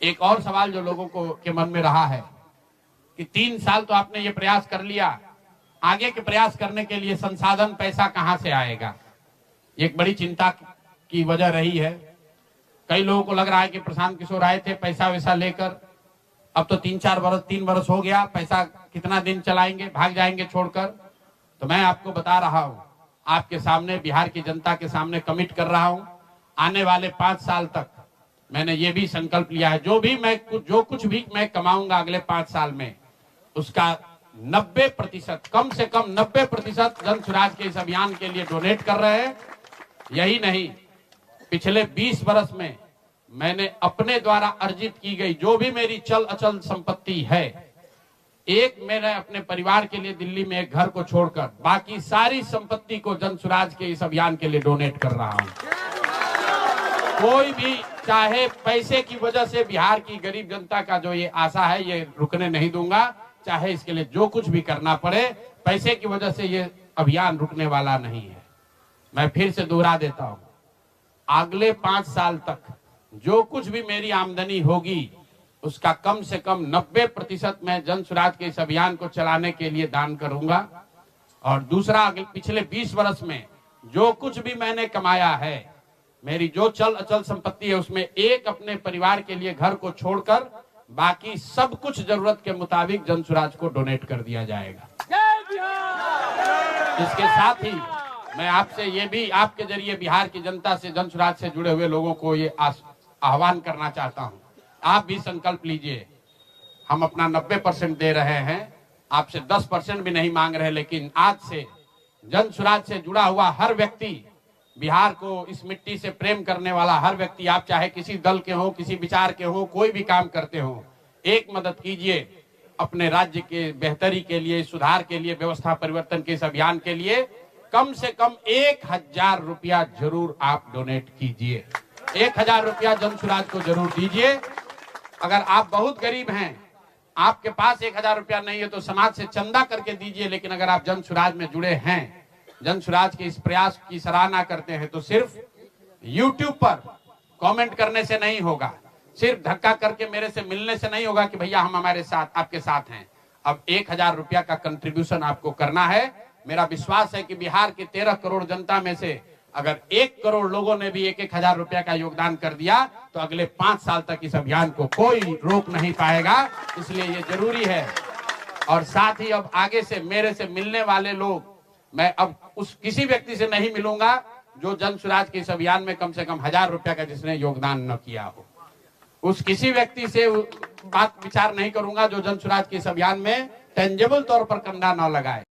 एक और सवाल जो लोगों को के मन में रहा है कि 3 साल तो आपने ये प्रयास कर लिया, आगे के प्रयास करने के लिए संसाधन पैसा कहां से आएगा, एक बड़ी चिंता की वजह रही है। कई लोगों को लग रहा है कि प्रशांत किशोर आए थे पैसा वैसा लेकर, अब तो 3 वर्ष हो गया, पैसा कितना दिन चलाएंगे, भाग जाएंगे छोड़कर। तो मैं आपको बता रहा हूं, आपके सामने, बिहार की जनता के सामने कमिट कर रहा हूं, आने वाले 5 साल तक मैंने ये भी संकल्प लिया है, जो कुछ भी मैं कमाऊंगा अगले 5 साल में, उसका 90%, कम से कम 90% जन स्वराज के इस अभियान के लिए डोनेट कर रहे हैं। यही नहीं, पिछले 20 वर्ष में मैंने अपने द्वारा अर्जित की गई जो भी मेरी चल अचल संपत्ति है, एक मैंने अपने परिवार के लिए दिल्ली में एक घर को छोड़कर बाकी सारी संपत्ति को जन स्वराज के इस अभियान के लिए डोनेट कर रहा हूं। कोई भी चाहे पैसे की वजह से बिहार की गरीब जनता का जो ये आशा है, ये रुकने नहीं दूंगा, चाहे इसके लिए जो कुछ भी करना पड़े, पैसे की वजह से ये अभियान रुकने वाला नहीं है। मैं फिर से दोहरा देता हूं, अगले 5 साल तक जो कुछ भी मेरी आमदनी होगी उसका कम से कम 90% मैं जन स्वराज के इस अभियान को चलाने के लिए दान करूंगा। और दूसरा, पिछले 20 वर्ष में जो कुछ भी मैंने कमाया है, मेरी जो चल अचल संपत्ति है, उसमें एक अपने परिवार के लिए घर को छोड़कर बाकी सब कुछ जरूरत के मुताबिक जन स्वराज को डोनेट कर दिया जाएगा। इसके साथ ही मैं आपसे ये भी, आपके जरिए बिहार की जनता से, जन स्वराज से जुड़े हुए लोगों को ये आह्वान करना चाहता हूं, आप भी संकल्प लीजिए। हम अपना 90% दे रहे हैं, आपसे 10% भी नहीं मांग रहे, लेकिन आज से जन स्वराज से जुड़ा हुआ हर व्यक्ति, बिहार को, इस मिट्टी से प्रेम करने वाला हर व्यक्ति, आप चाहे किसी दल के हो, किसी विचार के हो, कोई भी काम करते हो, एक मदद कीजिए अपने राज्य के बेहतरी के लिए, सुधार के लिए, व्यवस्था परिवर्तन के इस अभियान के लिए। कम से कम 1000 रुपया जरूर आप डोनेट कीजिए, 1000 रुपया जन स्वराज को जरूर दीजिए। अगर आप बहुत गरीब हैं, आपके पास 1000 रुपया नहीं है, तो समाज से चंदा करके दीजिए। लेकिन अगर आप जन स्वराज में जुड़े हैं, जन स्वराज के इस प्रयास की सराहना करते हैं, तो सिर्फ YouTube पर कमेंट करने से नहीं होगा, सिर्फ धक्का करके मेरे से मिलने से नहीं होगा कि भैया हम हमारे साथ, आपके साथ हैं। अब 1000 रुपया का कंट्रीब्यूशन आपको करना है। मेरा विश्वास है कि बिहार की 13 करोड़ जनता में से अगर 1 करोड़ लोगों ने भी 1-1000 रुपया का योगदान कर दिया, तो अगले 5 साल तक इस अभियान को कोई रोक नहीं पाएगा। इसलिए ये जरूरी है। और साथ ही अब आगे से मेरे से मिलने वाले लोग, मैं अब उस किसी व्यक्ति से नहीं मिलूंगा जो जन स्वराज के इस अभियान में कम से कम 1000 रुपया का जिसने योगदान न किया हो। उस किसी व्यक्ति से बात विचार नहीं करूंगा जो जन स्वराज के इस अभियान में टेंजेबल तौर पर कंधा न लगाए।